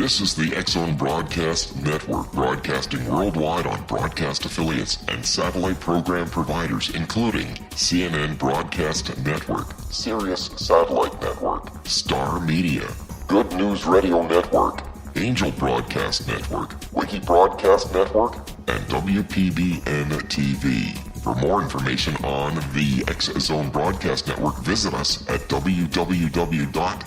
This is the X-Zone Broadcast Network, broadcasting worldwide on broadcast affiliates and satellite program providers, including CNN Broadcast Network, Sirius Satellite Network, Star Media, Good News Radio Network, Angel Broadcast Network, Wiki Broadcast Network, and WPBN TV. For more information on the X-Zone Broadcast Network, visit us at www.xzbn.net.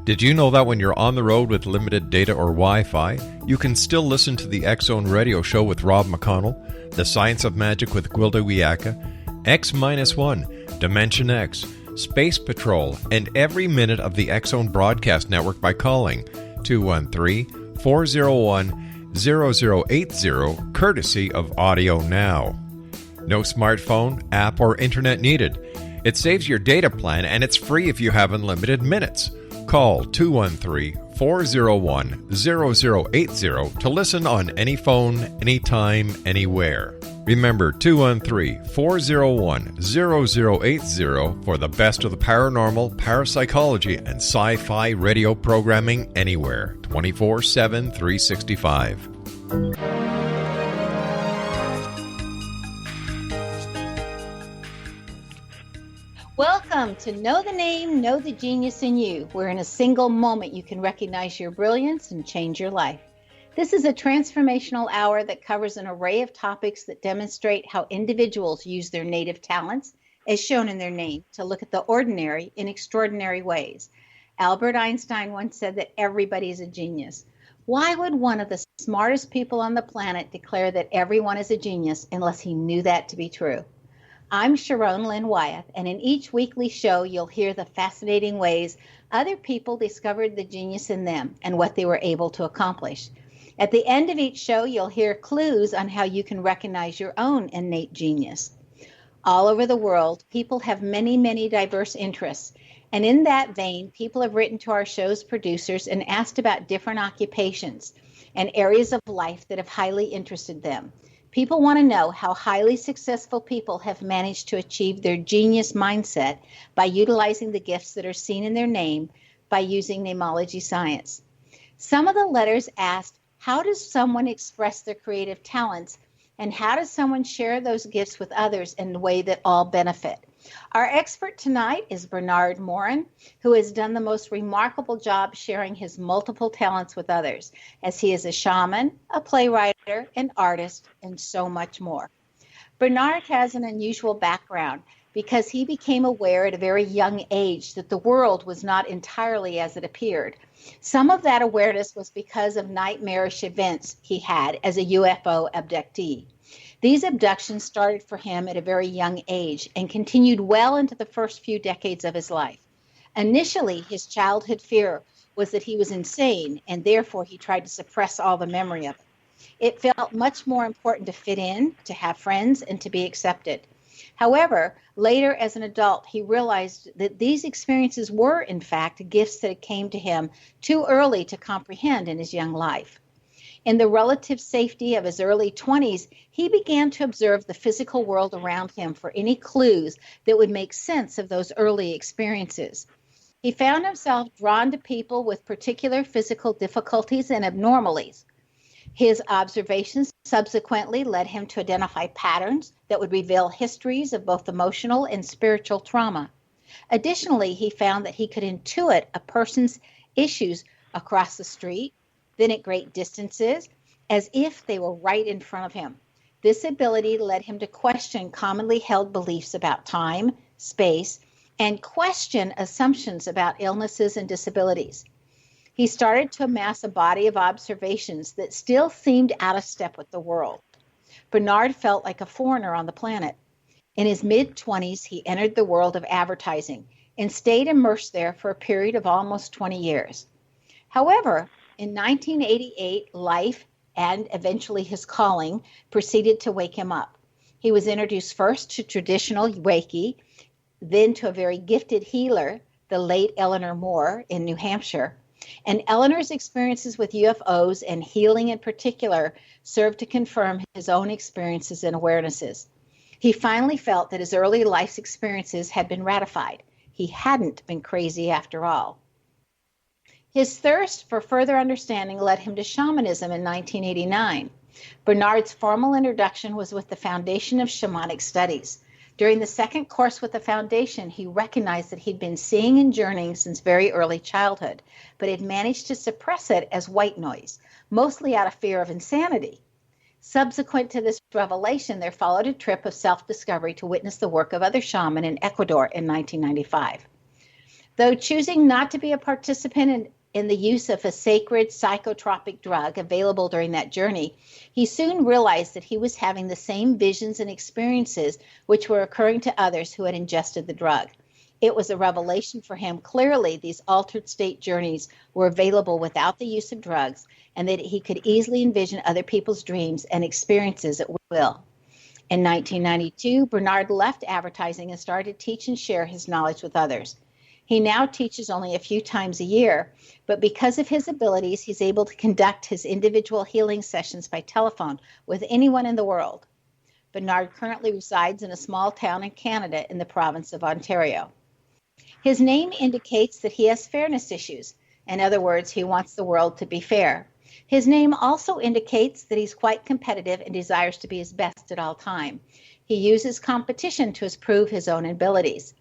Did you know that when you're on the road with limited data or Wi-Fi, you can still listen to the X-Zone Radio Show with Rob McConnell, The Science of Magic with Gwilda Wiyaka, X-1, Dimension X, Space Patrol, and every minute of the X-Zone Broadcast Network by calling 213-401-0080, courtesy of Audio Now. No smartphone, app, or internet needed. It saves your data plan, and it's free if you have unlimited minutes. Call 213-401-0080 to listen on any phone, anytime, anywhere. Remember, 213-401-0080 for the best of the paranormal, parapsychology, and sci-fi radio programming anywhere, 24/7, 365. Welcome to Know the Name, Know the Genius in You, where in a single moment you can recognize your brilliance and change your life. This is a transformational hour that covers an array of topics that demonstrate how individuals use their native talents, as shown in their name, to look at the ordinary in extraordinary ways. Albert Einstein once said that everybody is a genius. Why would one of the smartest people on the planet declare that everyone is a genius unless he knew that to be true? I'm Sharon Lynn Wyeth, and in each weekly show, you'll hear the fascinating ways other people discovered the genius in them and what they were able to accomplish. At the end of each show, you'll hear clues on how you can recognize your own innate genius. All over the world, people have many, many diverse interests. And in that vein, people have written to our show's producers and asked about different occupations and areas of life that have highly interested them. People want to know how highly successful people have managed to achieve their genius mindset by utilizing the gifts that are seen in their name by using namology science. Some of the letters asked, how does someone express their creative talents, and how does someone share those gifts with others in a way that all benefit? Our expert tonight is Bernard Morin, who has done the most remarkable job sharing his multiple talents with others, as he is a shaman, a playwright, an artist, and so much more. Bernard has an unusual background because he became aware at a very young age that the world was not entirely as it appeared. Some of that awareness was because of nightmarish events he had as a UFO abductee. These abductions started for him at a very young age and continued well into the first few decades of his life. Initially, his childhood fear was that he was insane, and therefore he tried to suppress all the memory of it. It felt much more important to fit in, to have friends, and to be accepted. However, later as an adult, he realized that these experiences were, in fact, gifts that came to him too early to comprehend in his young life. In the relative safety of his early 20s, he began to observe the physical world around him for any clues that would make sense of those early experiences. He found himself drawn to people with particular physical difficulties and abnormalities. His observations subsequently led him to identify patterns that would reveal histories of both emotional and spiritual trauma. Additionally, he found that he could intuit a person's issues across the street, then at great distances, as if they were right in front of him. This ability led him to question commonly held beliefs about time, space, and question assumptions about illnesses and disabilities. He started to amass a body of observations that still seemed out of step with the world. Bernard felt like a foreigner on the planet. In his mid-20s, he entered the world of advertising and stayed immersed there for a period of almost 20 years. However, in 1988, life and eventually his calling proceeded to wake him up. He was introduced first to traditional Reiki, then to a very gifted healer, the late Eleanor Moore in New Hampshire. And Eleanor's experiences with UFOs and healing in particular served to confirm his own experiences and awarenesses. He finally felt that his early life's experiences had been ratified. He hadn't been crazy after all. His thirst for further understanding led him to shamanism in 1989. Bernard's formal introduction was with the Foundation of Shamanic Studies. During the second course with the Foundation, he recognized that he'd been seeing and journeying since very early childhood, but had managed to suppress it as white noise, mostly out of fear of insanity. Subsequent to this revelation, there followed a trip of self-discovery to witness the work of other shamans in Ecuador in 1995. Though choosing not to be a participant in the use of a sacred psycho-tropic drug available during that journey, he soon realized that he was having the same visions and experiences which were occurring to others who had ingested the drug. It was a revelation for him. Clearly, these altered state journeys were available without the use of drugs, and that he could easily envision other people's dreams and experiences at will. In 1992, Bernard left advertising and started to teach and share his knowledge with others. He now teaches only a few times a year, but because of his abilities, he's able to conduct his individual healing sessions by telephone with anyone in the world. Bernard currently resides in a small town in Canada in the province of Ontario. His name indicates that he has fairness issues. In other words, he wants the world to be fair. His name also indicates that he's quite competitive and desires to be his best at all time. He uses competition to prove his own abilities.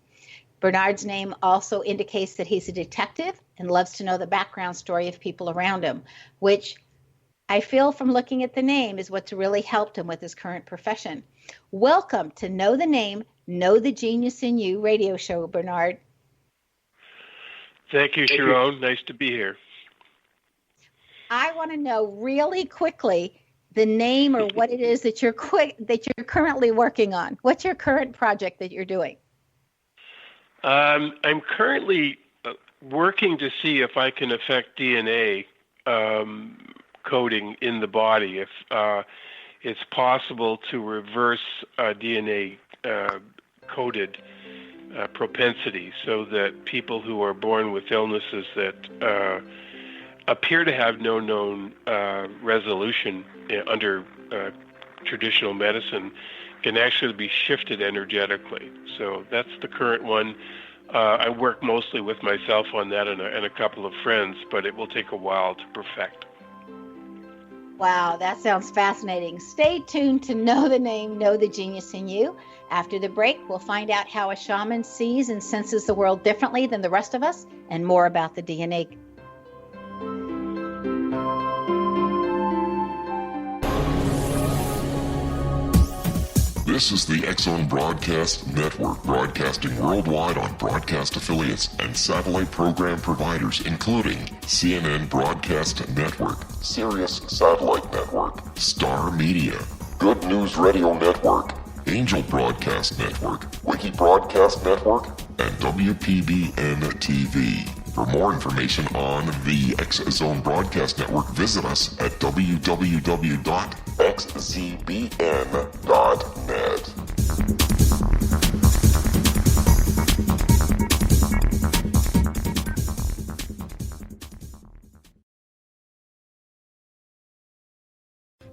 Bernard's name also indicates that he's a detective and loves to know the background story of people around him, which I feel from looking at the name is what's really helped him with his current profession. Welcome to Know the Name, Know the Genius in You radio show, Bernard. Thank you, Sharon. Nice to be here. I want to know really quickly the name or what it is that you're currently working on. What's your current project that you're doing? I'm currently working to see if I can affect DNA coding in the body. If it's possible to reverse DNA coded propensity, so that people who are born with illnesses that appear to have no known resolution under traditional medicine can actually be shifted energetically. So that's the current one. I work mostly with myself on that and a couple of friends, but it will take a while to perfect. Wow, that sounds fascinating. Stay tuned to Know the Name, Know the Genius in You. After the break, we'll find out how a shaman sees and senses the world differently than the rest of us, and more about the DNA. This is the X-Zone Broadcast Network, broadcasting worldwide on broadcast affiliates and satellite program providers, including CNN Broadcast Network, Sirius Satellite Network, Star Media, Good News Radio Network, Angel Broadcast Network, Wiki Broadcast Network, and WPBN TV. For more information on the X-Zone Broadcast Network, visit us at www.xzbn.net.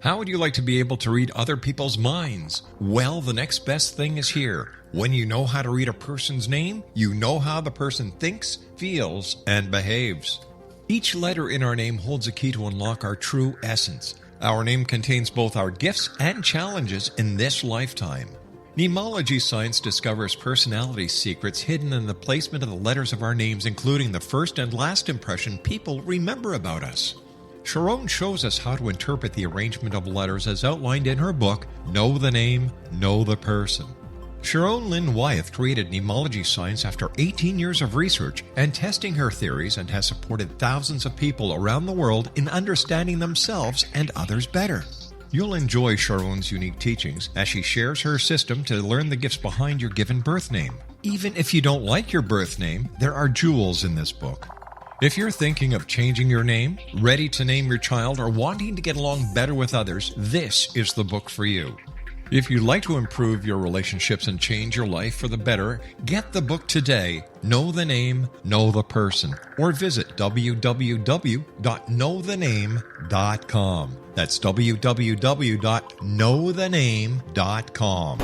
How would you like to be able to read other people's minds? Well, the next best thing is here. When you know how to read a person's name, you know how the person thinks, feels, and behaves. Each letter in our name holds a key to unlock our true essence. Our name contains both our gifts and challenges in this lifetime. Mnemology science discovers personality secrets hidden in the placement of the letters of our names, including the first and last impression people remember about us. Sharon shows us how to interpret the arrangement of letters as outlined in her book, Know the Name, Know the Person. Sharon Lynn Wyeth created mnemology science after 18 years of research and testing her theories, and has supported thousands of people around the world in understanding themselves and others better. You'll enjoy Sharon's unique teachings as she shares her system to learn the gifts behind your given birth name. Even if you don't like your birth name, there are jewels in this book. If you're thinking of changing your name, ready to name your child, or wanting to get along better with others, this is the book for you. If you'd like to improve your relationships and change your life for the better, get the book today, Know the Name, Know the Person, or visit www.knowthename.com. That's www.knowthename.com.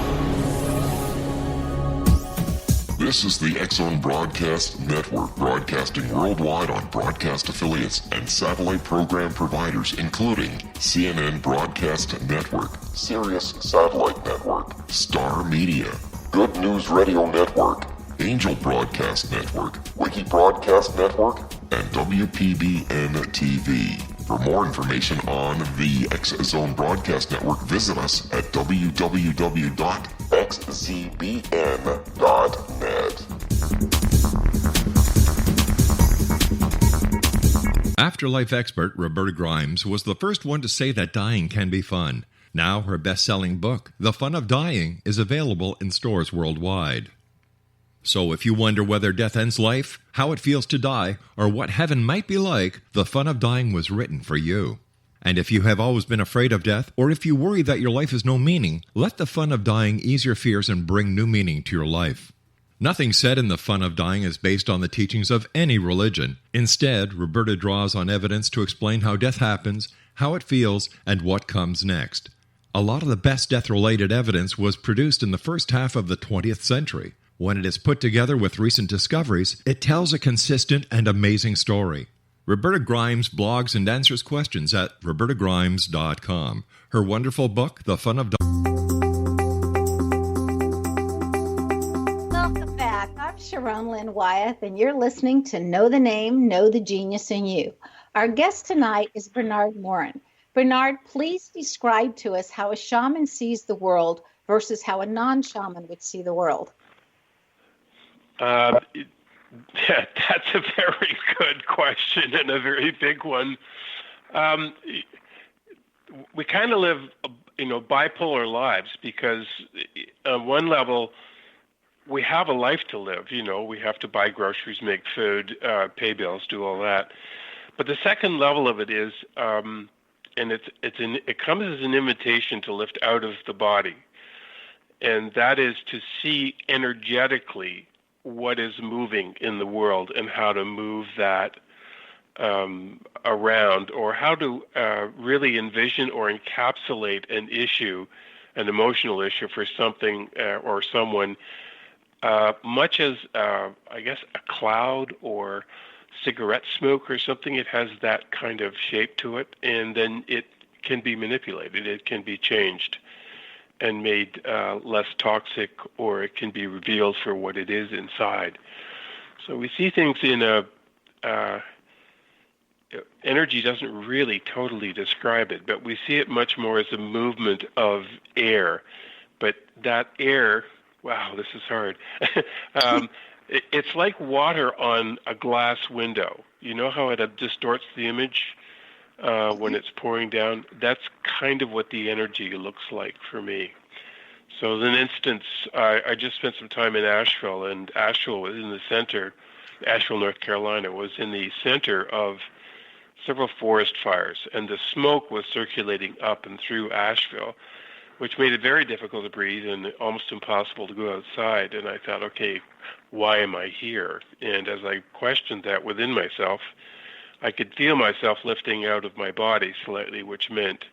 This is the X-Zone Broadcast Network, broadcasting worldwide on broadcast affiliates and satellite program providers, including CNN Broadcast Network, Sirius Satellite Network, Star Media, Good News Radio Network, Angel Broadcast Network, Wiki Broadcast Network, and WPBN TV. For more information on the X-Zone Broadcast Network, visit us at www.xzbn.net. Afterlife expert Roberta Grimes was the first one to say that dying can be fun. Now her best-selling book, The Fun of Dying, is available in stores worldwide. So if you wonder whether death ends life, how it feels to die, or what heaven might be like, The Fun of Dying was written for you. And if you have always been afraid of death, or if you worry that your life has no meaning, let The Fun of Dying ease your fears and bring new meaning to your life. Nothing said in The Fun of Dying is based on the teachings of any religion. Instead, Roberta draws on evidence to explain how death happens, how it feels, and what comes next. A lot of the best death-related evidence was produced in the first half of the 20th century. When it is put together with recent discoveries, it tells a consistent and amazing story. Roberta Grimes blogs and answers questions at robertagrimes.com. Her wonderful book, The Fun of Dying. Welcome back. I'm Sharon Lynn Wyeth, and you're listening to Know the Name, Know the Genius in You. Our guest tonight is Bernard Morin. Bernard, please describe to us how a shaman sees the world versus how a non-shaman would see the world. That's a very good question and a very big one. We kind of live, bipolar lives because on one level, we have a life to live. We have to buy groceries, make food, pay bills, do all that. But the second level of it is, and it comes as an invitation to lift out of the body, and that is to see energetically what is moving in the world and how to move that around, or how to really envision or encapsulate an issue, an emotional issue for something or someone, much as, I guess, a cloud or cigarette smoke or something. It has that kind of shape to it, and then it can be manipulated. It can be changed and made less toxic, or it can be revealed for what it is inside. So we see things in energy doesn't really totally describe it, but we see it much more as a movement of air. But that air, wow, this is hard. It's like water on a glass window. You know how it distorts the image when it's pouring down? That's kind of what the energy looks like for me. So as an instance, I just spent some time in Asheville, and Asheville was in the center, Asheville, North Carolina, was in the center of several forest fires, and the smoke was circulating up and through Asheville, which made it very difficult to breathe and almost impossible to go outside. And I thought, okay, why am I here? And as I questioned that within myself, I could feel myself lifting out of my body slightly, which meant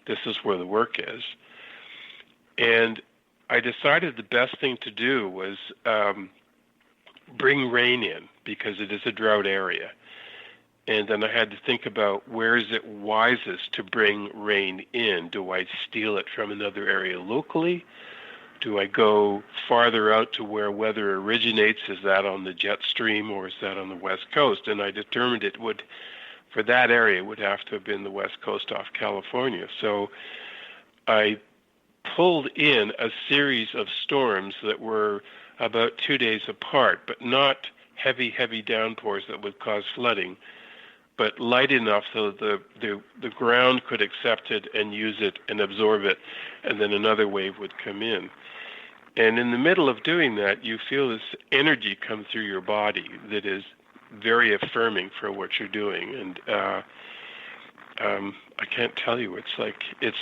this is where the work is. And I decided the best thing to do was bring rain in, because it is a drought area. And then I had to think about, where is it wisest to bring rain in? Do I steal it from another area locally? Do I go farther out to where weather originates? Is that on the jet stream, or is that on the West Coast? And I determined it would, for that area, would have to have been the West Coast off California. So I pulled in a series of storms that were about 2 days apart, but not heavy downpours that would cause flooding, but light enough so the ground could accept it and use it and absorb it, and then another wave would come in. And in the middle of doing that, you feel this energy come through your body that is very affirming for what you're doing. And I can't tell you, it's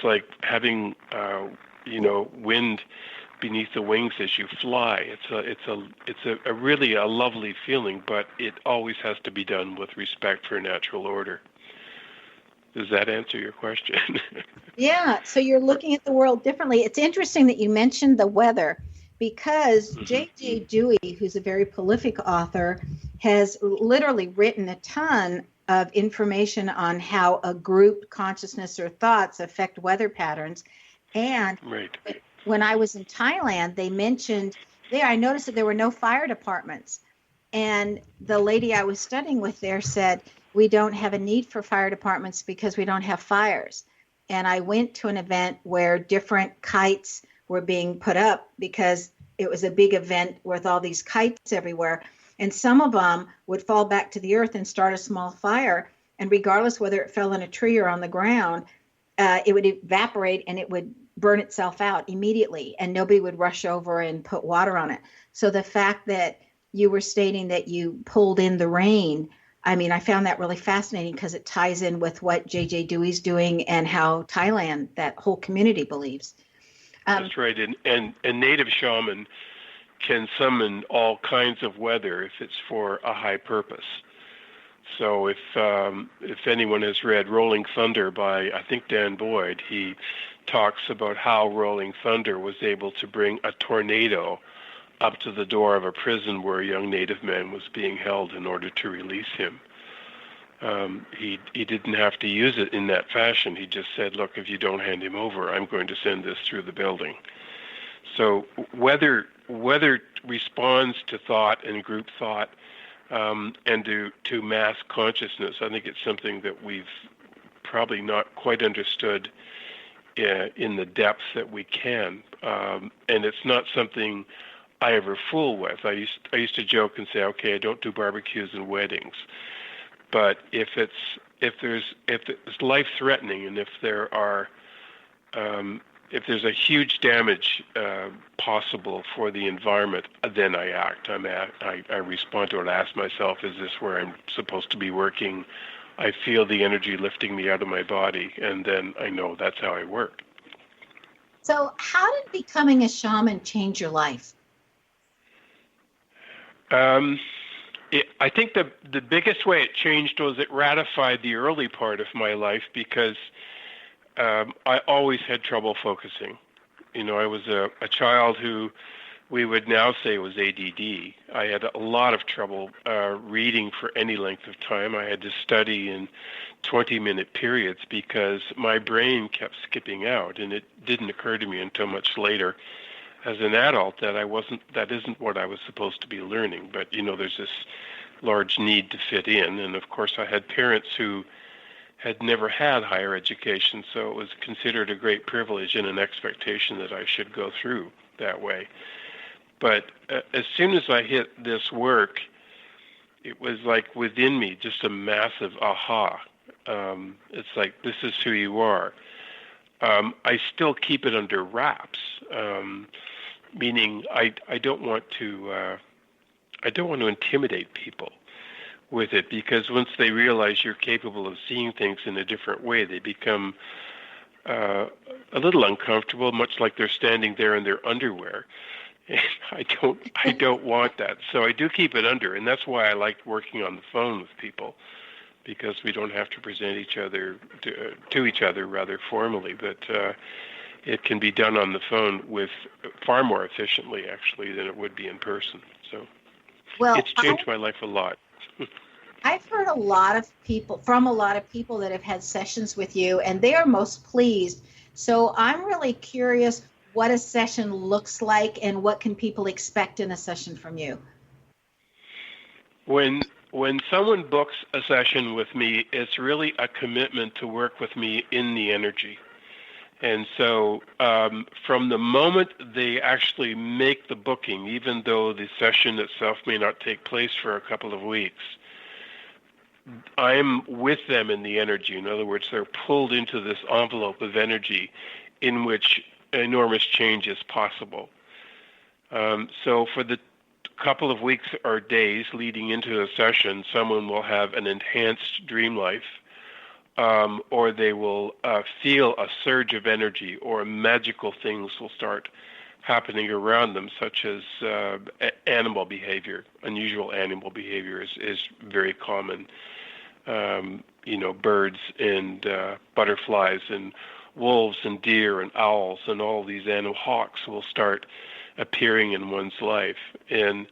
like having wind beneath the wings as you fly. It's a really a lovely feeling, but it always has to be done with respect for natural order. Does that answer your question? Yeah, so you're looking at the world differently. It's interesting that you mentioned the weather, because J.J. Dewey, who's a very prolific author, has literally written a ton of information on how a group consciousness or thoughts affect weather patterns. And right. When I was in Thailand, they mentioned there, I noticed that there were no fire departments. And the lady I was studying with there said, we don't have a need for fire departments because we don't have fires. And I went to an event where different kites were being put up because it was a big event with all these kites everywhere. And some of them would fall back to the earth and start a small fire. And regardless whether it fell in a tree or on the ground, it would evaporate and it would burn itself out immediately. And nobody would rush over and put water on it. So the fact that you were stating that you pulled in the rain, I mean, I found that really fascinating because it ties in with what J.J. Dewey's doing and how Thailand, that whole community, believes. That's right. And native shaman can summon all kinds of weather if it's for a high purpose. So if anyone has read Rolling Thunder by, I think, Dan Boyd, he talks about how Rolling Thunder was able to bring a tornado up to the door of a prison where a young native man was being held in order to release him. He didn't have to use it in that fashion. He just said, look, if you don't hand him over, I'm going to send this through the building. So weather responds to thought and group thought, and to mass consciousness. I think it's something that we've probably not quite understood in the depths that we can. And it's not something I ever fool with. I used to joke and say, okay, I don't do barbecues and weddings. But if it's life threatening, and if there's a huge damage possible for the environment, then I act. I respond to it. I ask myself, is this where I'm supposed to be working? I feel the energy lifting me out of my body, and then I know that's how I work. So how did becoming a shaman change your life? I think the biggest way it changed was it ratified the early part of my life, because I always had trouble focusing. I was a child who we would now say was ADD. I had a lot of trouble reading for any length of time. I had to study in 20-minute periods because my brain kept skipping out, and it didn't occur to me until much later as an adult that isn't what I was supposed to be learning. But, there's this large need to fit in. And of course, I had parents who had never had higher education, so it was considered a great privilege and an expectation that I should go through that way. But as soon as I hit this work, it was like within me just a massive aha. It's like, this is who you are. I still keep it under wraps, meaning I don't want to intimidate people with it, because once they realize you're capable of seeing things in a different way, they become a little uncomfortable, much like they're standing there in their underwear. And I don't want that. So I do keep it under, and that's why I like working on the phone with people, because we don't have to present each other to each other rather formally, but it can be done on the phone with far more efficiently, actually, than it would be in person. So it's changed my life a lot. I've heard a lot of people that have had sessions with you, and they are most pleased. So I'm really curious what a session looks like and what can people expect in a session from you. When someone books a session with me, it's really a commitment to work with me in the energy. And so from the moment they actually make the booking, even though the session itself may not take place for a couple of weeks, I'm with them in the energy. In other words, they're pulled into this envelope of energy in which enormous change is possible. So for the couple of weeks or days leading into the session, someone will have an enhanced dream life, or they will feel a surge of energy, or magical things will start happening around them, such as animal behavior. Unusual animal behavior is very common. Birds and butterflies and wolves and deer and owls and all these animal hawks will start appearing in one's life. And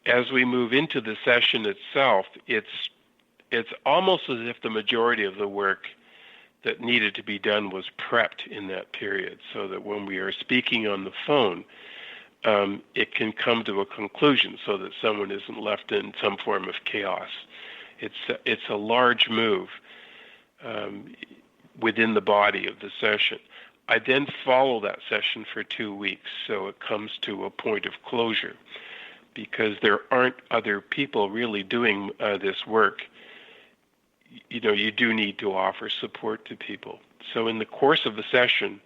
as we move into the session itself, it's almost as if the majority of the work that needed to be done was prepped in that period, so that when we are speaking on the phone, it can come to a conclusion so that someone isn't left in some form of chaos. It's a large move within the body of the session. I then follow that session for 2 weeks, so it comes to a point of closure, because there aren't other people really doing this work. You do need to offer support to people. So in the course of the session,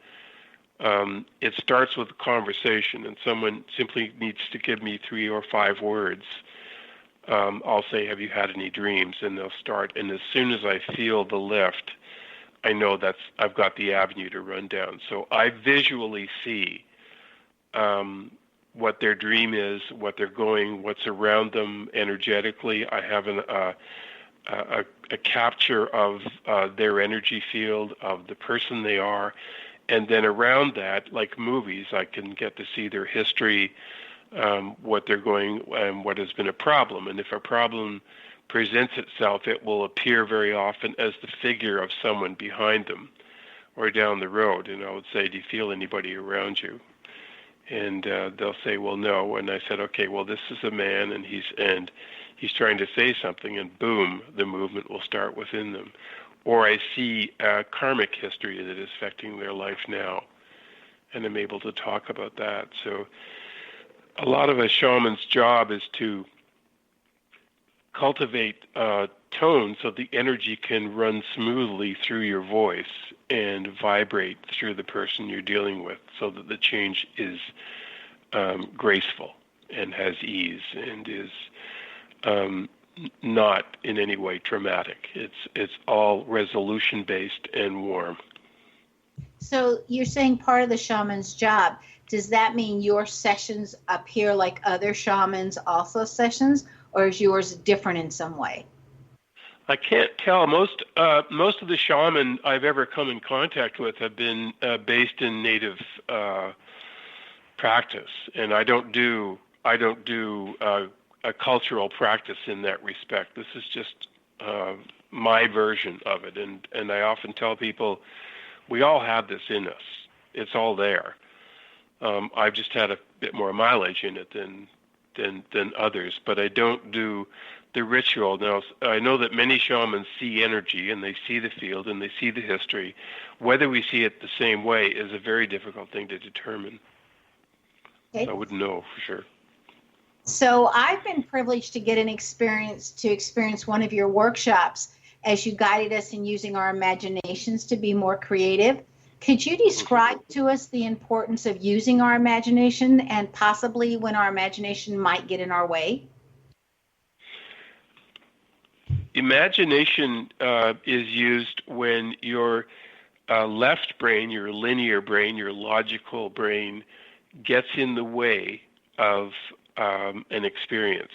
it starts with a conversation, and someone simply needs to give me 3 or 5 words. I'll say, "Have you had any dreams?" And they'll start. And as soon as I feel the lift, I know I've got the avenue to run down. So I visually see what their dream is, what they're going, what's around them energetically. I have a capture of their energy field, of the person they are. And then around that, like movies, I can get to see their history, what they're going, and what has been a problem. And if a problem presents itself, it will appear very often as the figure of someone behind them or down the road. And I would say, "Do you feel anybody around you?" And they'll say, "Well, no." And I said, "Okay, well, this is a man, and he's trying to say something," and boom, the movement will start within them. Or I see karmic history that is affecting their life now, and I'm able to talk about that. So a lot of a shaman's job is to cultivate tone so the energy can run smoothly through your voice and vibrate through the person you're dealing with, so that the change is graceful and has ease and is not in any way dramatic. It's all resolution based and warm. So you're saying part of the shaman's job, does that mean your sessions appear like other shamans also sessions, or is yours different in some way? I can't tell. Most of the shaman I've ever come in contact with have been based in native practice, and I don't do a cultural practice in that respect. This is just my version of it, and I often tell people we all have this in us. It's all there. I've just had a bit more mileage in it than others, but I don't do the ritual. Now, I know that many shamans see energy, and they see the field, and they see the history. Whether we see it the same way is a very difficult thing to determine. Okay. I wouldn't know for sure. So I've been privileged to get an experience one of your workshops as you guided us in using our imaginations to be more creative. Could you describe to us the importance of using our imagination, and possibly when our imagination might get in our way? Imagination is used when your left brain, your linear brain, your logical brain gets in the way of an experience.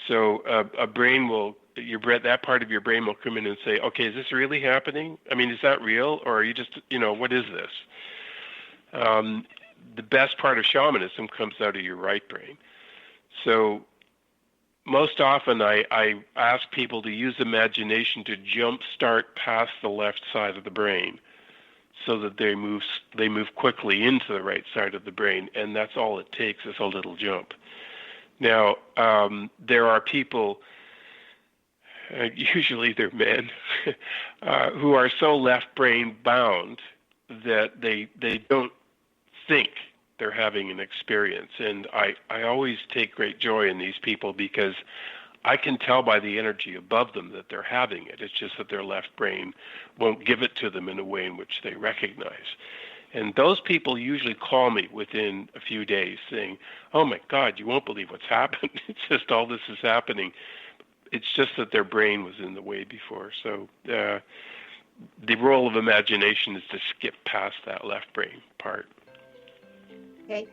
So a brain will, that part of your brain will come in and say, "Okay, is this really happening? I mean, is that real? Or are you just, what is this?" The best part of shamanism comes out of your right brain. So most often I ask people to use imagination to jumpstart past the left side of the brain, so that they move quickly into the right side of the brain, and that's all it takes is a little jump. Now, there are people, usually they're men, who are so left brain bound that they don't think they're having an experience. And I always take great joy in these people, because I can tell by the energy above them that they're having it. It's just that their left brain won't give it to them in a way in which they recognize. And those people usually call me within a few days saying, "Oh my God, you won't believe what's happened. It's just all this is happening." It's just that their brain was in the way before. So the role of imagination is to skip past that left brain part. Okay.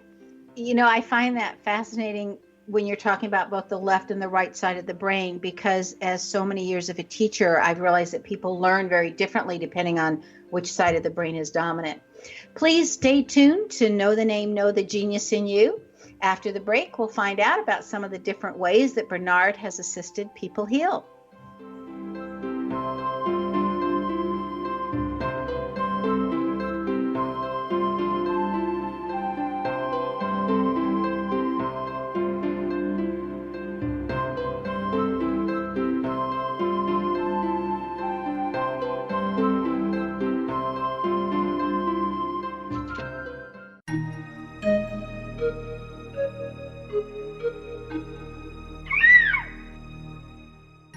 I find that fascinating when you're talking about both the left and the right side of the brain, because as so many years of a teacher, I've realized that people learn very differently depending on which side of the brain is dominant. Please stay tuned to Know the Name, Know the Genius in You. After the break, we'll find out about some of the different ways that Bernard has assisted people heal.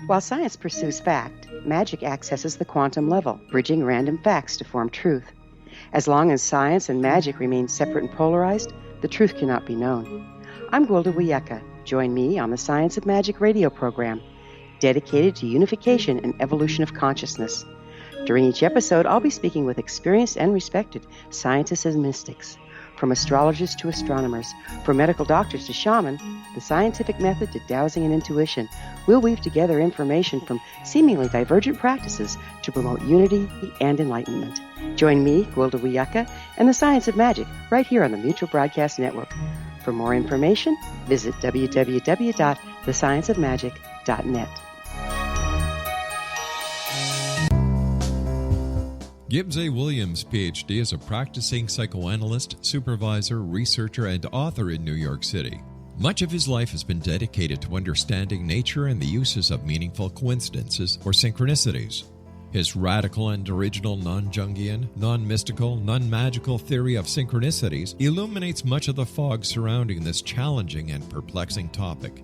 While science pursues fact, magic accesses the quantum level, bridging random facts to form truth. As long as science and magic remain separate and polarized, the truth cannot be known. I'm Gwilda Wiyaka. Join me on the Science of Magic radio program, dedicated to unification and evolution of consciousness. During each episode, I'll be speaking with experienced and respected scientists and mystics. From astrologers to astronomers, from medical doctors to shaman, the scientific method to dowsing and intuition, we'll weave together information from seemingly divergent practices to promote unity and enlightenment. Join me, Gwilda Wiyaka, and the Science of Magic right here on the Mutual Broadcast Network. For more information, visit www.thescienceofmagic.net. Gibbs A. Williams, Ph.D., is a practicing psychoanalyst, supervisor, researcher, and author in New York City. Much of his life has been dedicated to understanding nature and the uses of meaningful coincidences or synchronicities. His radical and original non-Jungian, non-mystical, non-magical theory of synchronicities illuminates much of the fog surrounding this challenging and perplexing topic.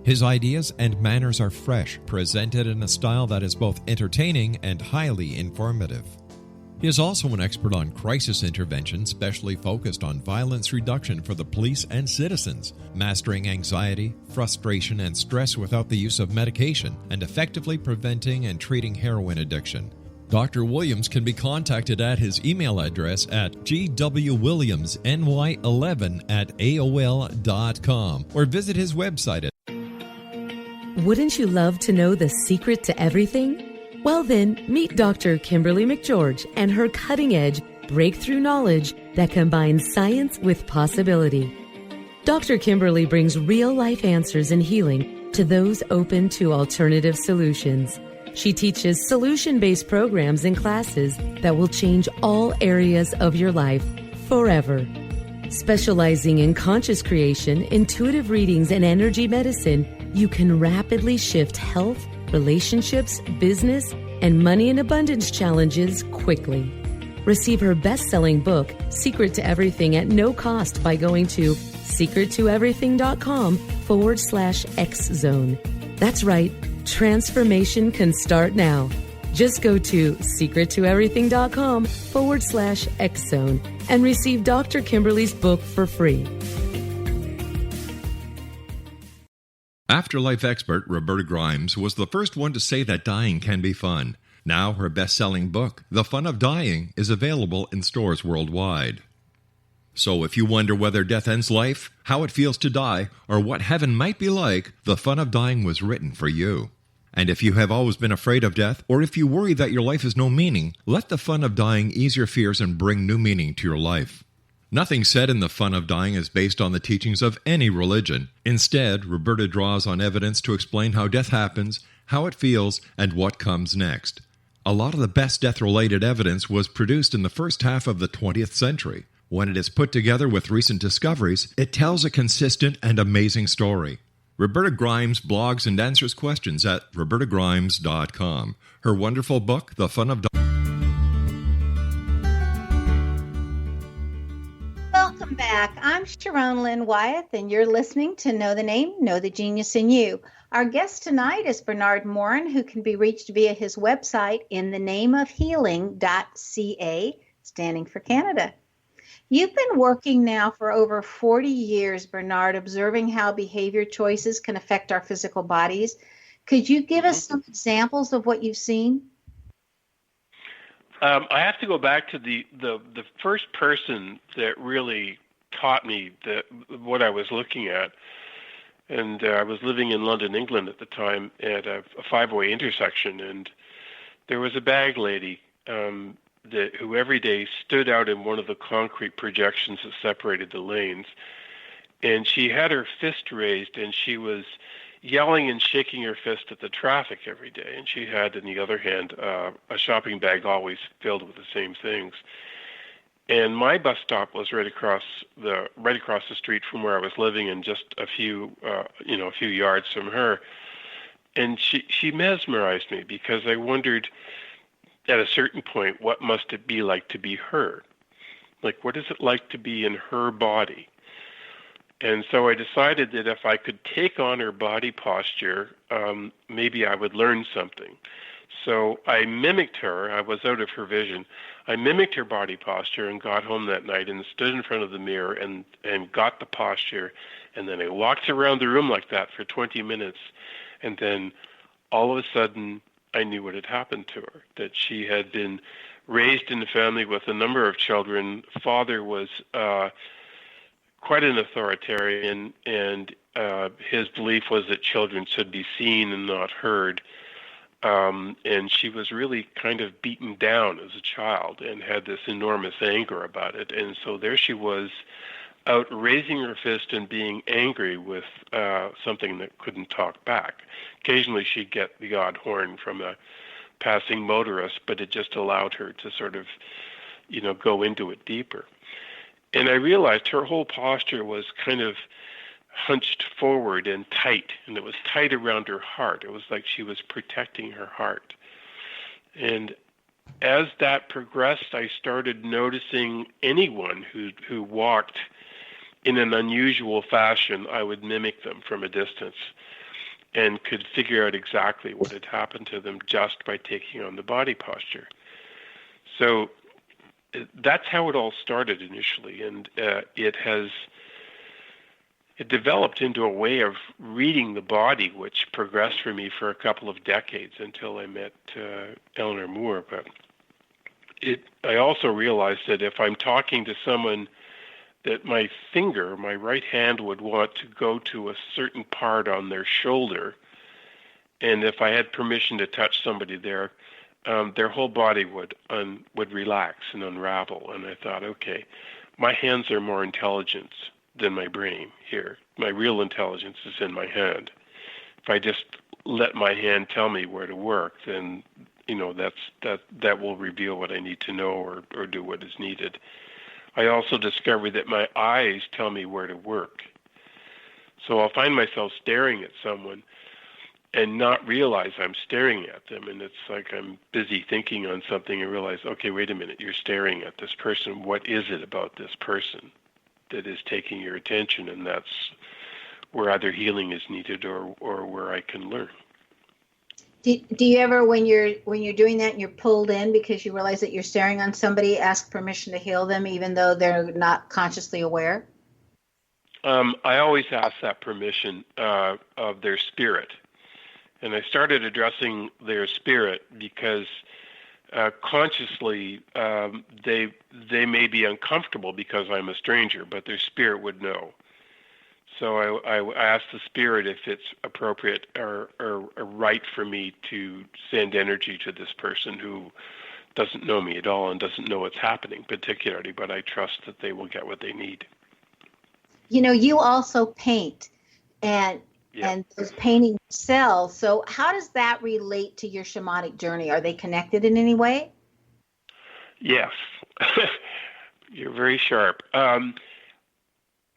His ideas and manners are fresh, presented in a style that is both entertaining and highly informative. He is also an expert on crisis intervention, specially focused on violence reduction for the police and citizens, mastering anxiety, frustration, and stress without the use of medication, and effectively preventing and treating heroin addiction. Dr. Williams can be contacted at his email address at gwwilliamsny11@aol.com or visit his website at... Wouldn't you love to know the secret to everything? Well then, meet Dr. Kimberly McGeorge and her cutting-edge breakthrough knowledge that combines science with possibility. Dr. Kimberly brings real-life answers and healing to those open to alternative solutions. She teaches solution-based programs and classes that will change all areas of your life forever. Specializing in conscious creation, intuitive readings, and energy medicine, you can rapidly shift health, relationships, business, and money and abundance challenges quickly. Receive her best-selling book, Secret to Everything, at no cost by going to secrettoeverything.com/X-Zone. That's right, transformation can start now. Just go to secrettoeverything.com/X-Zone and receive Dr. Kimberly's book for free. Afterlife expert Roberta Grimes was the first one to say that dying can be fun. Now her best-selling book, The Fun of Dying, is available in stores worldwide. So if you wonder whether death ends life, how it feels to die, or what heaven might be like, The Fun of Dying was written for you. And if you have always been afraid of death, or if you worry that your life has no meaning, let The Fun of Dying ease your fears and bring new meaning to your life. Nothing said in The Fun of Dying is based on the teachings of any religion. Instead, Roberta draws on evidence to explain how death happens, how it feels, and what comes next. A lot of the best death-related evidence was produced in the first half of the 20th century. When it is put together with recent discoveries, it tells a consistent and amazing story. Roberta Grimes blogs and answers questions at robertagrimes.com. Her wonderful book, The Fun of Dying. Welcome back. I'm Sharon Lynn Wyeth, and you're listening to Know the Name, Know the Genius in You. Our guest tonight is Bernard Morin, who can be reached via his website, inthenameofhealing.ca, standing for Canada. You've been working now for over 40 years, Bernard, observing how behavior choices can affect our physical bodies. Could you give us some examples of what you've seen? I have to go back to the first person that really taught me what I was looking at. And I was living in London, England at the time at a five-way intersection, and there was a bag lady who every day stood out in one of the concrete projections that separated the lanes. And she had her fist raised, and she was yelling and shaking her fist at the traffic every day. And she had, in the other hand, a shopping bag always filled with the same things. And my bus stop was right across the street from where I was living, and just a few yards from her. And she mesmerized me, because I wondered at a certain point, what must it be like to be her? Like, what is it like to be in her body? And so I decided that if I could take on her body posture, maybe I would learn something. So I mimicked her. I was out of her vision. I mimicked her body posture and got home that night and stood in front of the mirror and got the posture. And then I walked around the room like that for 20 minutes. And then all of a sudden, I knew what had happened to her, that she had been raised in a family with a number of children. Father was quite an authoritarian, and his belief was that children should be seen and not heard. And she was really kind of beaten down as a child and had this enormous anger about it. And so there she was, out raising her fist and being angry with something that couldn't talk back. Occasionally she'd get the odd horn from a passing motorist, but it just allowed her to sort of, go into it deeper. And I realized her whole posture was kind of hunched forward and tight, and it was tight around her heart. It was like she was protecting her heart. And as that progressed, I started noticing anyone who walked in an unusual fashion. I would mimic them from a distance and could figure out exactly what had happened to them just by taking on the body posture. So that's how it all started initially, and it developed into a way of reading the body, which progressed for me for a couple of decades until I met Eleanor Moore. But I also realized that if I'm talking to someone, that my right hand would want to go to a certain part on their shoulder, and if I had permission to touch somebody there, their whole body would relax and unravel. And I thought, okay, my hands are more intelligent than my brain here. My real intelligence is in my hand. If I just let my hand tell me where to work, then that will reveal what I need to know or do what is needed. I also discovered that my eyes tell me where to work. So I'll find myself staring at someone and not realize I'm staring at them. And it's like I'm busy thinking on something and realize, okay, wait a minute, you're staring at this person. What is it about this person that is taking your attention? And that's where either healing is needed or where I can learn. Do you ever, when you're doing that and you're pulled in because you realize that you're staring on somebody, ask permission to heal them even though they're not consciously aware? I always ask that permission of their spirit. And I started addressing their spirit because consciously they may be uncomfortable because I'm a stranger, but their spirit would know. So I asked the spirit if it's appropriate or right for me to send energy to this person who doesn't know me at all and doesn't know what's happening particularly, but I trust that they will get what they need. You also paint, and those paintings sell. So how does that relate to your shamanic journey? Are they connected in any way? Yes. You're very sharp.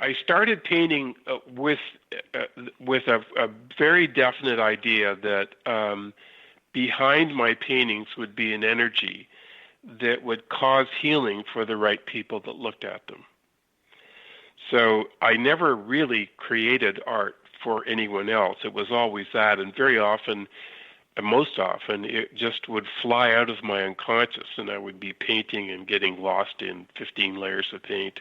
I started painting with a very definite idea that behind my paintings would be an energy that would cause healing for the right people that looked at them. So I never really created art for anyone else. It was always that, and very often, and most often, it just would fly out of my unconscious, and I would be painting and getting lost in 15 layers of paint,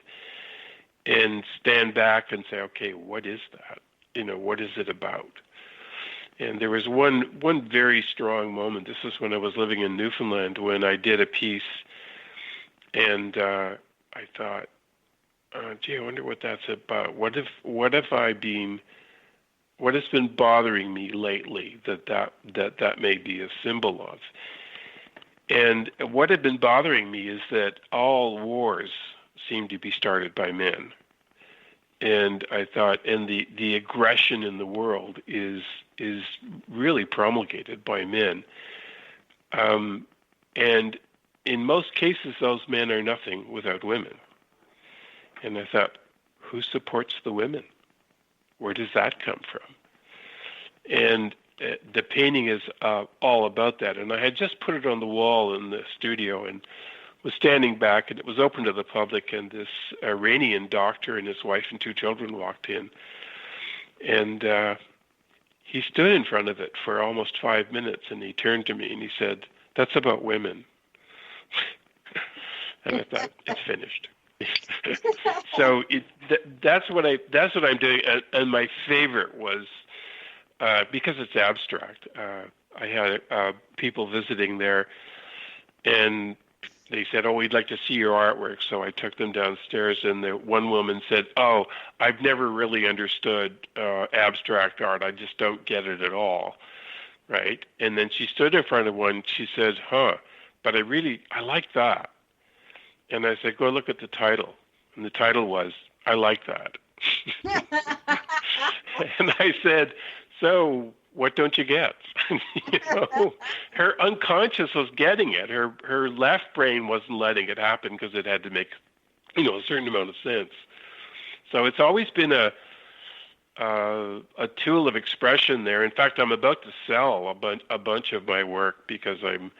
and stand back and say, okay, what is that? What is it about? And there was one very strong moment. This is when I was living in Newfoundland, when I did a piece, and I thought, gee, I wonder what that's about. What has been bothering me lately that may be a symbol of? And what had been bothering me is that all wars seem to be started by men. And I thought, and the aggression in the world is really promulgated by men. And in most cases, those men are nothing without women. And I thought, who supports the women? Where does that come from? And the painting is all about that. And I had just put it on the wall in the studio and was standing back, and it was open to the public, and this Iranian doctor and his wife and 2 children walked in. And he stood in front of it for almost 5 minutes, and he turned to me and he said, "That's about women." And I thought, it's finished. So that's what I'm doing. And my favorite was, because it's abstract, I had people visiting there, and they said, "Oh, we'd like to see your artwork." So I took them downstairs, and the one woman said, "Oh, I've never really understood abstract art. I just don't get it at all." Right? And then she stood in front of one. She said, "But I like that." And I said, "Go look at the title." And the title was, "I like that." And I said, "So what don't you get?" Her unconscious was getting it. Her left brain wasn't letting it happen because it had to make, a certain amount of sense. So it's always been a tool of expression there. In fact, I'm about to sell a bunch of my work because I'm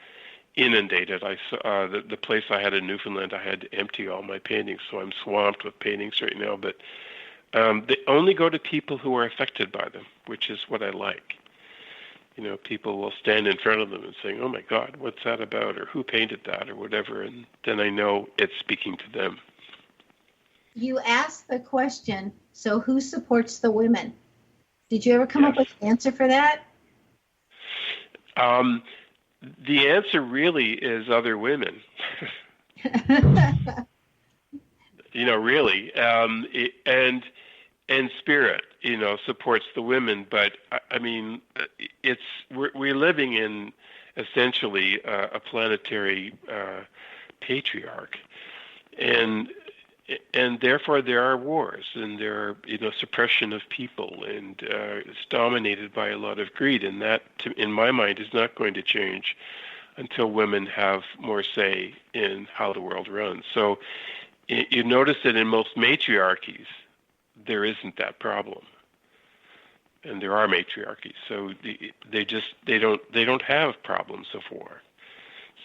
inundated. The place I had in Newfoundland, I had to empty all my paintings, so I'm swamped with paintings right now. But they only go to people who are affected by them, which is what I like. People will stand in front of them and say, "Oh my God, what's that about?" or "Who painted that?" or whatever, and then I know it's speaking to them. You asked the question, so who supports the women? Did you ever come up with an answer for that? The answer really is other women. Really. And spirit, supports the women. But, I mean, we're living in essentially a planetary patriarch. And therefore there are wars, and there are, suppression of people, and it's dominated by a lot of greed. And that, in my mind, is not going to change until women have more say in how the world runs. So you notice that in most matriarchies, there isn't that problem. And there are matriarchies, so they don't have problems of war.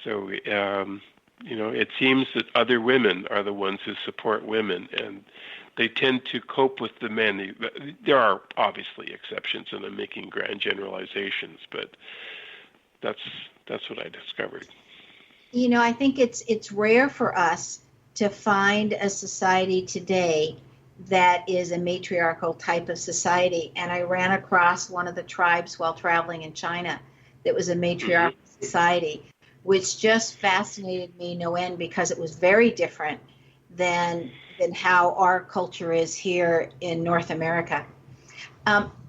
So it seems that other women are the ones who support women, and they tend to cope with the men. There are obviously exceptions, and I'm making grand generalizations, but that's what I discovered. I think it's rare for us to find a society today that is a matriarchal type of society. And I ran across one of the tribes while traveling in China that was a matriarchal society, which just fascinated me no end, because it was very different than how our culture is here in North America.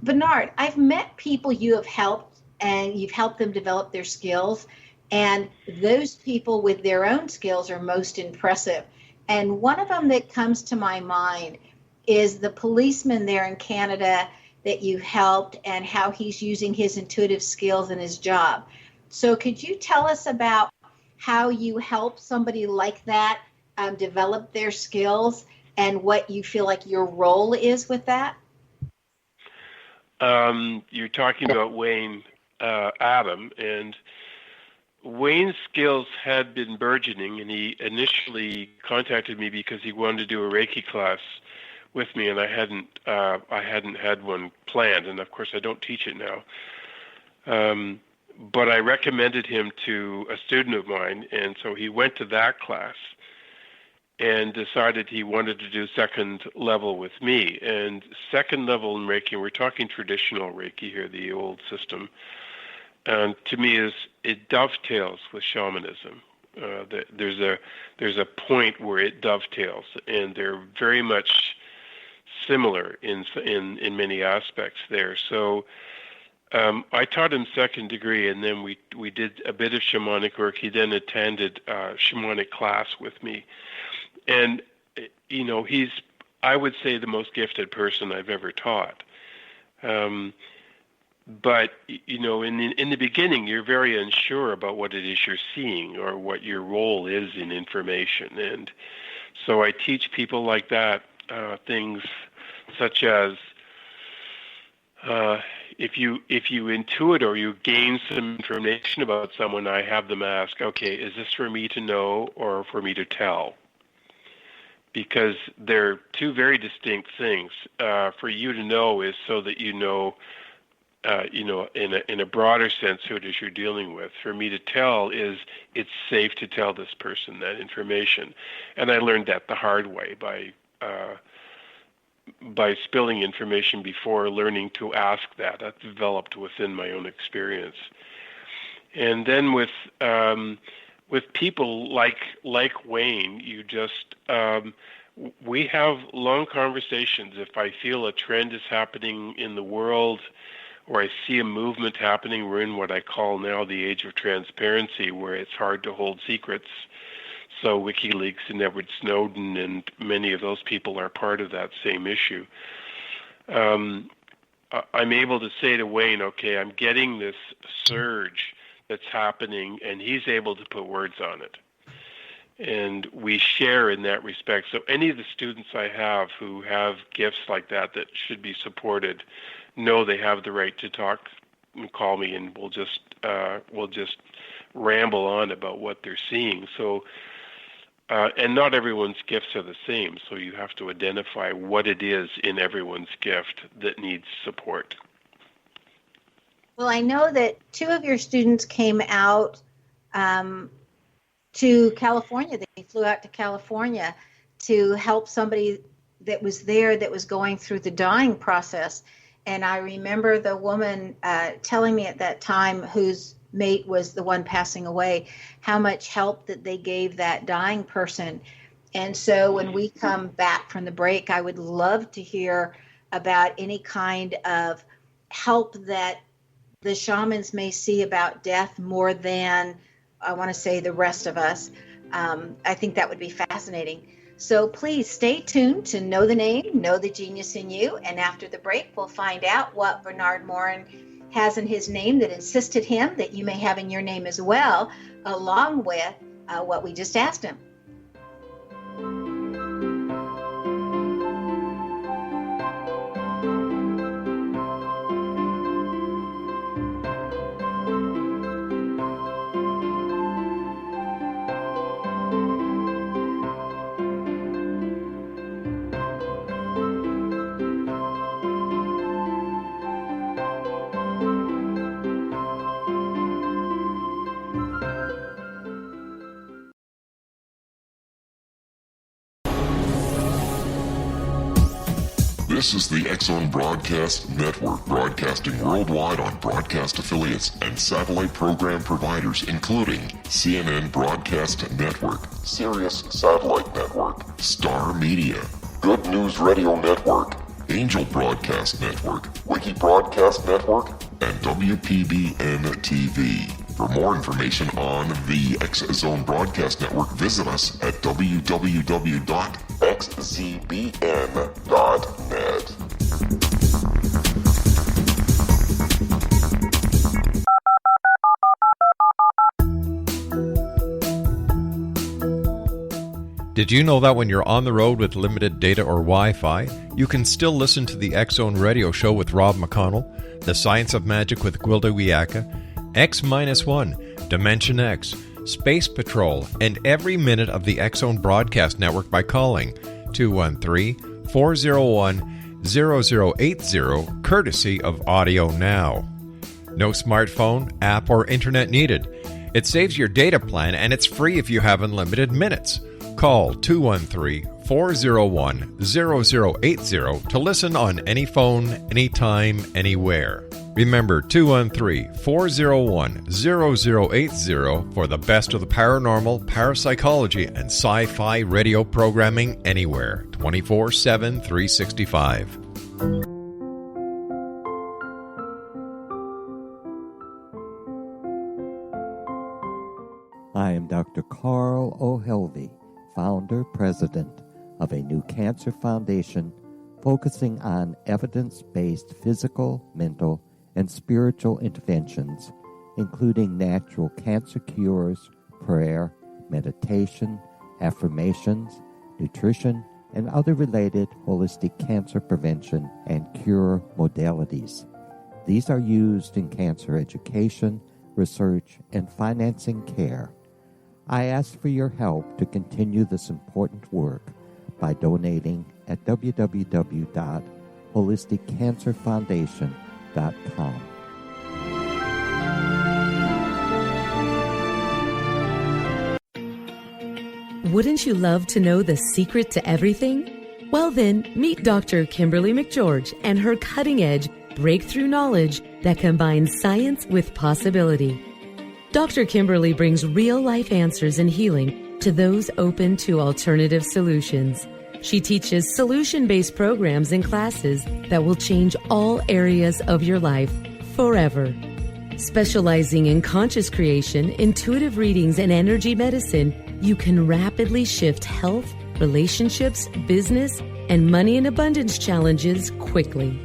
Bernard, I've met people you have helped, and you've helped them develop their skills, and those people with their own skills are most impressive. And one of them that comes to my mind is the policeman there in Canada that you helped, and how he's using his intuitive skills in his job. So could you tell us about how you help somebody like that develop their skills, and what you feel like your role is with that? You're talking about Wayne Adam, and Wayne's skills had been burgeoning, and he initially contacted me because he wanted to do a Reiki class with me, and I hadn't had one planned, and of course I don't teach it now. But I recommended him to a student of mine, and so he went to that class. and decided he wanted to do second level with me. And second level in Reiki, and we're talking traditional Reiki here, the old system, to me it dovetails with shamanism. There's a point where it dovetails, and they're very much similar in many aspects there. So I taught him second degree, and then we did a bit of shamanic work. He then attended a shamanic class with me, and he's, I would say, the most gifted person I've ever taught. But in the beginning, you're very unsure about what it is you're seeing or what your role is in information, and so I teach people like that things such as if you intuit or you gain some information about someone, I have them ask, okay, is this for me to know or for me to tell? Because they're two very distinct things. For you to know is so that you know, in a broader sense, who it is you're dealing with. For me to tell is it's safe to tell this person that information. And I learned that the hard way by spilling information before learning to ask that. That developed within my own experience. And then with people like Wayne, you just we have long conversations. If I feel a trend is happening in the world, or I see a movement happening, we're in what I call now the age of transparency, where it's hard to hold secrets. So WikiLeaks and Edward Snowden and many of those people are part of that same issue. I'm able to say to Wayne, okay, I'm getting this surge that's happening, and he's able to put words on it. And we share in that respect. So any of the students I have who have gifts like that should be supported know they have the right to talk and call me, and we'll just ramble on about what they're seeing. So, and not everyone's gifts are the same, so you have to identify what it is in everyone's gift that needs support. Well, I know that two of your students came out to California. They flew out to California to help somebody that was there that was going through the dying process. And I remember the woman telling me at that time, whose mate was the one passing away, how much help that they gave that dying person. And so when we come back from the break, I would love to hear about any kind of help that the shamans may see about death more than, I want to say, the rest of us. I think that would be fascinating. So please stay tuned to Know the Name, Know the Genius in You. And after the break, we'll find out what Bernard Morin has in his name that assisted him, that you may have in your name as well, along with what we just asked him. This is the X-Zone Broadcast Network, broadcasting worldwide on broadcast affiliates and satellite program providers, including CNN Broadcast Network, Sirius Satellite Network, Star Media, Good News Radio Network, Angel Broadcast Network, Wiki Broadcast Network, and WPBN TV. For more information on the X-Zone Broadcast Network, visit us at www.xzbn.net. Did you know that when you're on the road with limited data or Wi-Fi, you can still listen to the X-Zone Radio Show with Rob McConnell, The Science of Magic with Gwilda Wiyaka, X-1, Dimension X, Space Patrol, and every minute of the X-Zone Broadcast Network by calling 213-401-0080, courtesy of Audio Now. No smartphone, app, or internet needed. It saves your data plan, and it's free if you have unlimited minutes. Call 213-401-0080 to listen on any phone, anytime, anywhere. Remember 213-401-0080 for the best of the paranormal, parapsychology, and sci-fi radio programming anywhere, 24/7, 365. I am Dr. Carl O'Helvey, founder, president of a new cancer foundation focusing on evidence-based physical, mental, and spiritual interventions, including natural cancer cures, prayer, meditation, affirmations, nutrition, and other related holistic cancer prevention and cure modalities. These are used in cancer education, research, and financing care. I ask for your help to continue this important work by donating at www.holisticcancerfoundation.com. Wouldn't you love to know the secret to everything? Well then, meet Dr. Kimberly McGeorge and her cutting-edge breakthrough knowledge that combines science with possibility. Dr. Kimberly brings real-life answers and healing to those open to alternative solutions. She teaches solution-based programs and classes that will change all areas of your life forever. Specializing in conscious creation, intuitive readings, and energy medicine, you can rapidly shift health, relationships, business, and money and abundance challenges quickly.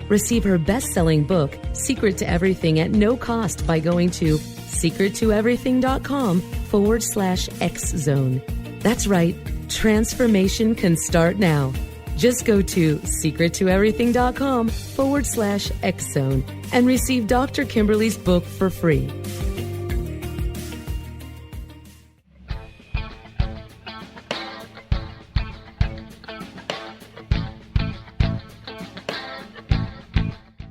Receive her best-selling book, Secret to Everything, at no cost by going to secrettoeverything.com/X-Zone. That's right, transformation can start now. Just go to secrettoeverything.com/X-Zone and receive Dr. Kimberly's book for free.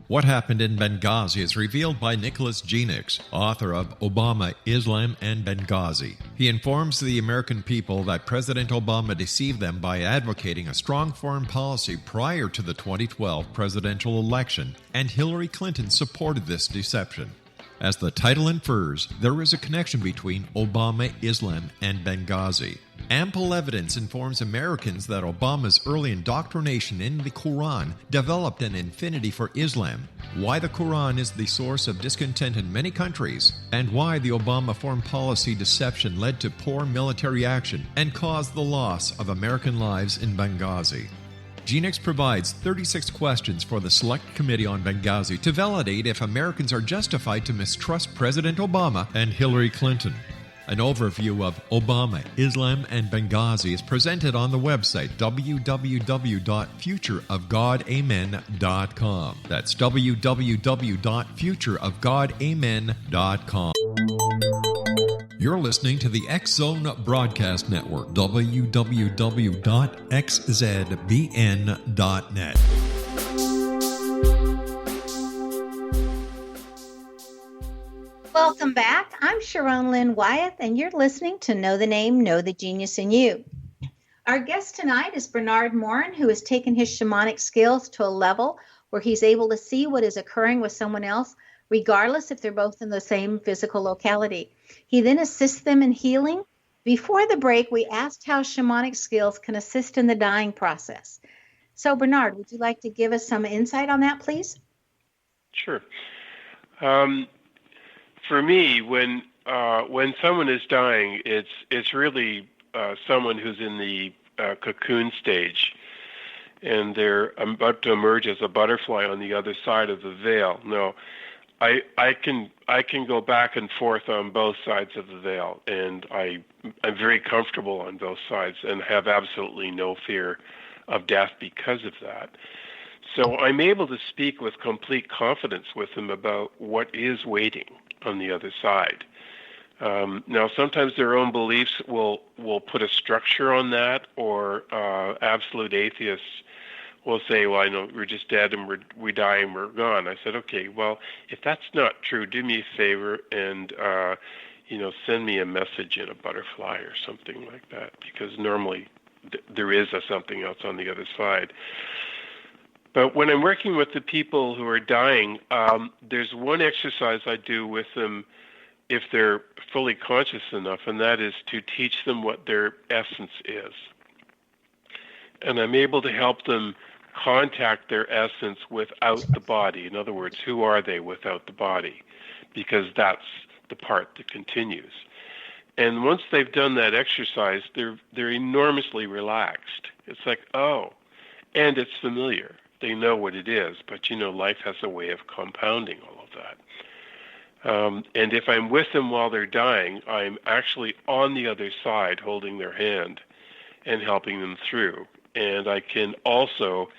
What Happened in Benghazi is revealed by Nicholas Genix, author of Obama, Islam, and Benghazi. He informs the American people that President Obama deceived them by advocating a strong foreign policy prior to the 2012 presidential election, and Hillary Clinton supported this deception. As the title infers, there is a connection between Obama, Islam, and Benghazi. Ample evidence informs Americans that Obama's early indoctrination in the Quran developed an affinity for Islam, why the Quran is the source of discontent in many countries, and why the Obama foreign policy deception led to poor military action and caused the loss of American lives in Benghazi. Genix provides 36 questions for the Select Committee on Benghazi to validate if Americans are justified to mistrust President Obama and Hillary Clinton. An overview of Obama, Islam, and Benghazi is presented on the website www.futureofgodamen.com. That's www.futureofgodamen.com. You're listening to the X-Zone Broadcast Network, www.xzbn.net. Welcome back. I'm Sharon Lynn Wyeth, and you're listening to Know the Name, Know the Genius in You. Our guest tonight is Bernard Morin, who has taken his shamanic skills to a level where he's able to see what is occurring with someone else, regardless if they're both in the same physical locality. He then assists them in healing. Before the break, we asked how shamanic skills can assist in the dying process. So, Bernard, would you like to give us some insight on that, please? Sure. For me, when someone is dying, it's really someone who's in the cocoon stage, and they're about to emerge as a butterfly on the other side of the veil. Now, I can go back and forth on both sides of the veil, and I'm very comfortable on both sides and have absolutely no fear of death because of that. So I'm able to speak with complete confidence with them about what is waiting on the other side. Now, sometimes their own beliefs will put a structure on that, or absolute atheists will say, well, I know we're just dead and we die and we're gone. I said, okay, well, if that's not true, do me a favor and send me a message in a butterfly or something like that, because normally there is something else on the other side. But when I'm working with the people who are dying, there's one exercise I do with them if they're fully conscious enough, and that is to teach them what their essence is. And I'm able to help them contact their essence without the body. In other words, who are they without the body? Because that's the part that continues. And once they've done that exercise, they're enormously relaxed. It's like, oh, and it's familiar. They know what it is, but life has a way of compounding all of that. And if I'm with them while they're dying, I'm actually on the other side holding their hand and helping them through. And I can also,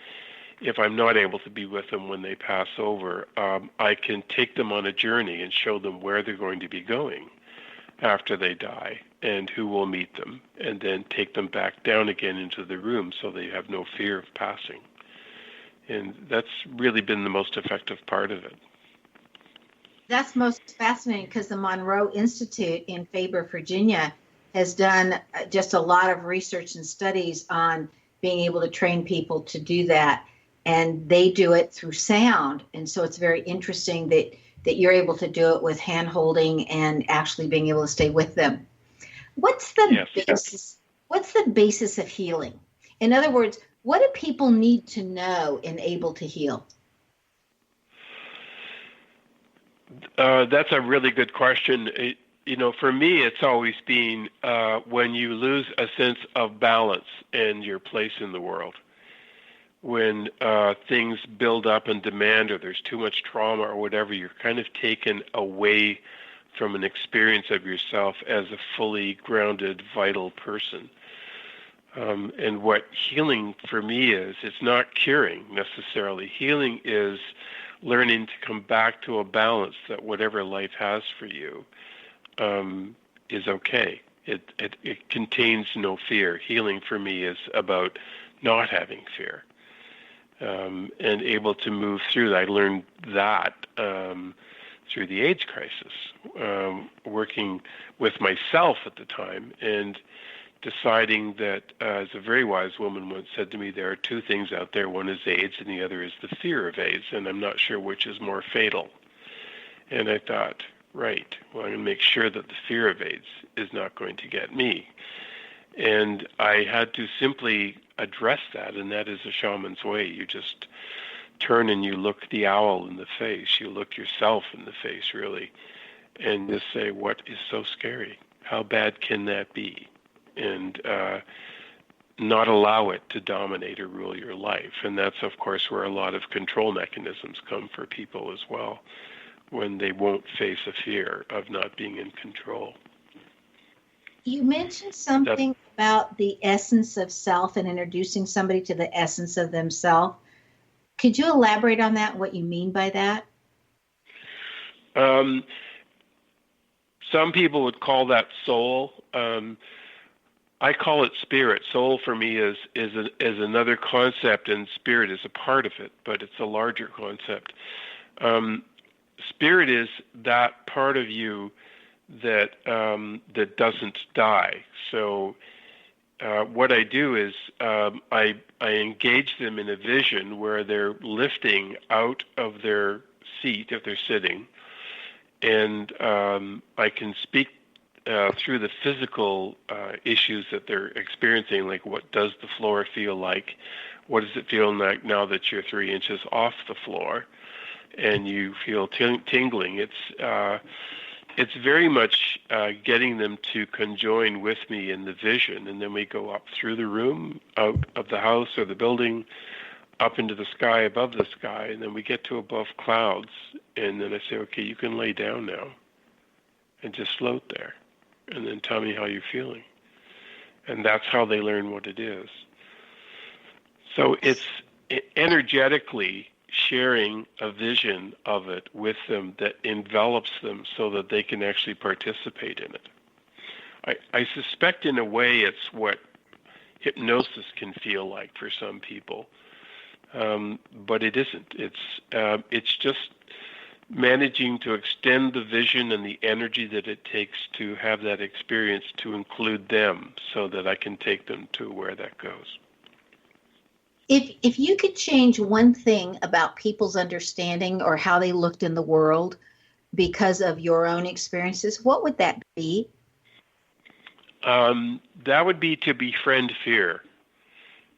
if I'm not able to be with them when they pass over, I can take them on a journey and show them where they're going to be going after they die and who will meet them, and then take them back down again into the room so they have no fear of passing. And that's really been the most effective part of it. That's most fascinating, because the Monroe Institute in Faber, Virginia, has done just a lot of research and studies on being able to train people to do that. And they do it through sound. And so it's very interesting that you're able to do it with hand holding and actually being able to stay with them. What's the basis? What's the basis of healing? In other words, what do people need to know and able to heal? That's a really good question. For me, it's always been when you lose a sense of balance and your place in the world. When things build up and demand, or there's too much trauma or whatever, you're kind of taken away from an experience of yourself as a fully grounded, vital person. And what healing for me is, it's not curing necessarily. Healing is learning to come back to a balance that whatever life has for you is okay. It contains no fear. Healing for me is about not having fear and able to move through that. I learned that through the AIDS crisis, working with myself at the time and deciding that, as a very wise woman once said to me, there are two things out there. One is AIDS and the other is the fear of AIDS, and I'm not sure which is more fatal. And I thought, right, well, I'm going to make sure that the fear of AIDS is not going to get me. And I had to simply address that, and that is a shaman's way. You just turn and you look the owl in the face. You look yourself in the face, really, and just say, what is so scary? How bad can that be? And not allow it to dominate or rule your life. And that's, of course, where a lot of control mechanisms come for people as well, when they won't face a fear of not being in control. You mentioned something about the essence of self and introducing somebody to the essence of themselves. Could you elaborate on that, what you mean by that? Some people would call that soul. I call it spirit. Soul for me is another concept, and spirit is a part of it, but it's a larger concept. Spirit is that part of you that doesn't die. So what I do is I engage them in a vision where they're lifting out of their seat if they're sitting, and I can speak through the physical issues that they're experiencing, like what does the floor feel like? What does it feel like now that you're 3 inches off the floor and you feel tingling? It's very much getting them to conjoin with me in the vision, and then we go up through the room, out of the house or the building, up into the sky, above the sky, and then we get to above clouds, and then I say, okay, you can lay down now and just float there. And then tell me how you're feeling. And that's how they learn what it is. So it's energetically sharing a vision of it with them that envelops them so that they can actually participate in it. I suspect in a way it's what hypnosis can feel like for some people. But it isn't. It's just managing to extend the vision and the energy that it takes to have that experience to include them so that I can take them to where that goes. If you could change one thing about people's understanding or how they looked in the world because of your own experiences, what would that be? That would be to befriend fear.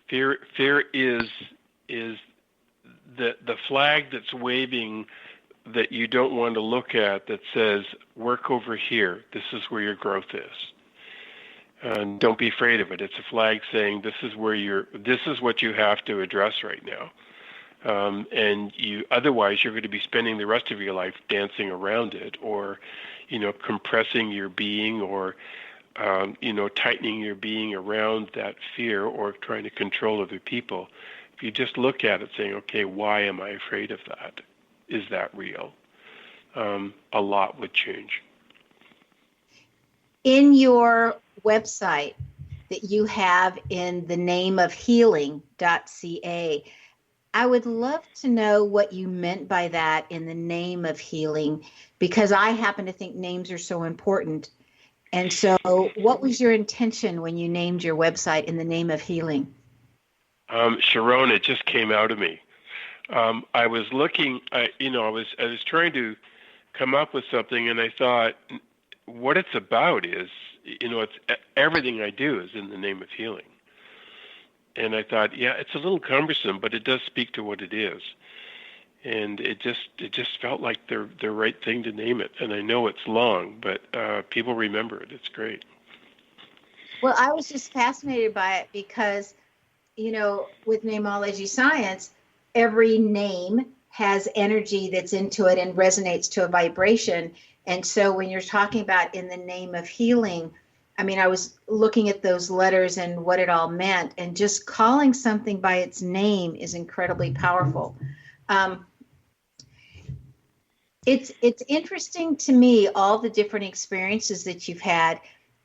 Fear is the flag that's waving that you don't want to look at, that says, work over here. This is where your growth is. And don't be afraid of it. It's a flag saying this is what you have to address right now. And otherwise you're going to be spending the rest of your life dancing around it, or, compressing your being, or, tightening your being around that fear, or trying to control other people. If you just look at it saying, okay, why am I afraid of that? Is that real? A lot would change. In your website that you have in the name of healing.ca, I would love to know what you meant by that, in the name of healing, because I happen to think names are so important. And so what was your intention when you named your website in the name of healing? Sharon, it just came out of me. I was looking, I was trying to come up with something, and I thought what it's about is, it's everything I do is in the name of healing. And I thought, yeah, it's a little cumbersome, but it does speak to what it is. And it just felt like the right thing to name it. And I know it's long, but people remember it. It's great. Well, I was just fascinated by it because, with namology science, every name has energy that's into it and resonates to a vibration. And so when you're talking about in the name of healing, I was looking at those letters and what it all meant, and just calling something by its name is incredibly powerful. It's interesting to me, all the different experiences that you've had.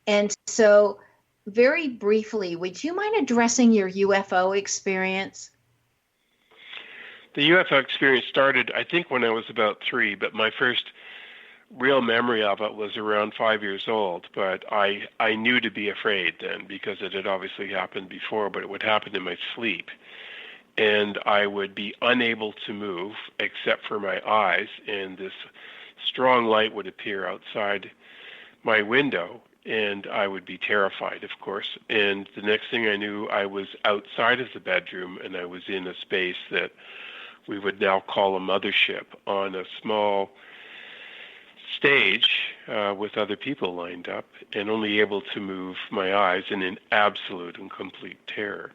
And so very briefly, would you mind addressing your UFO experience? The UFO experience started, I think, when I was about 3, but my first real memory of it was around 5 years old. But I knew to be afraid then, because it had obviously happened before, but it would happen in my sleep. And I would be unable to move except for my eyes, and this strong light would appear outside my window, and I would be terrified, of course. And the next thing I knew, I was outside of the bedroom, and I was in a space that we would now call a mothership, on a small stage with other people lined up, and only able to move my eyes, and in absolute and complete terror.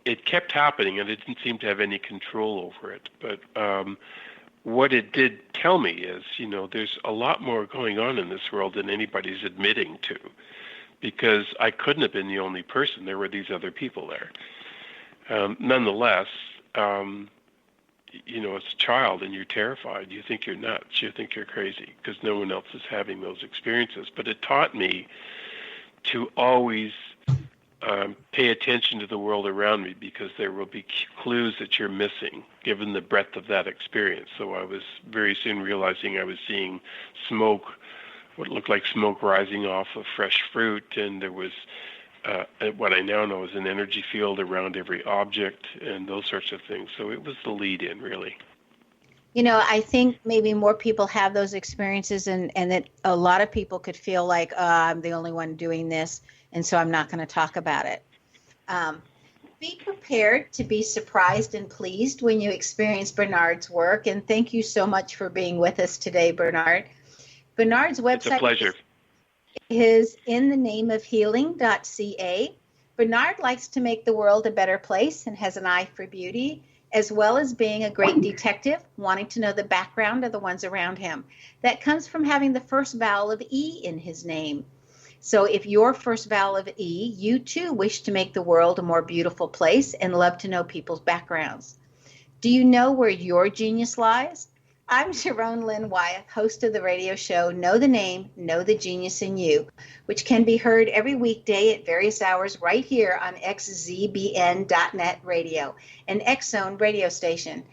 It kept happening, and I didn't seem to have any control over it. But what it did tell me is, there's a lot more going on in this world than anybody's admitting to, because I couldn't have been the only person. There were these other people there. Nonetheless, as a child and you're terrified, you think you're nuts, you think you're crazy, because no one else is having those experiences. But it taught me to always pay attention to the world around me, because there will be clues that you're missing, given the breadth of that experience. So I was very soon realizing I was seeing smoke, what looked like smoke rising off of fresh fruit, and there was what I now know is an energy field around every object, and those sorts of things. So it was the lead-in, really. I think maybe more people have those experiences, and that a lot of people could feel like, I'm the only one doing this, and so I'm not going to talk about it. Be prepared to be surprised and pleased when you experience Bernard's work, and thank you so much for being with us today, Bernard. Bernard's website it's a pleasure. is in the name of healing.ca. Bernard likes to make the world a better place and has an eye for beauty, as well as being a great detective, wanting to know the background of the ones around him. That comes from having the first vowel of E in his name. So if your first vowel of E, you too wish to make the world a more beautiful place and love to know people's backgrounds. Do you know where your genius lies? I'm Sharon Lynn Wyeth, host of the radio show Know the Name, Know the Genius in You, which can be heard every weekday at various hours right here on xzbn.net radio, an X-Zone radio station.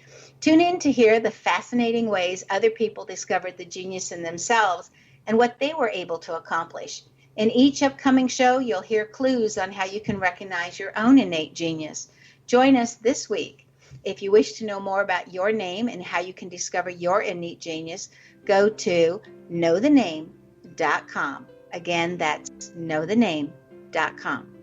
Tune in to hear the fascinating ways other people discovered the genius in themselves and what they were able to accomplish. In each upcoming show, you'll hear clues on how you can recognize your own innate genius. Join us this week. If you wish to know more about your name and how you can discover your innate genius, go to knowthename.com. Again, that's knowthename.com.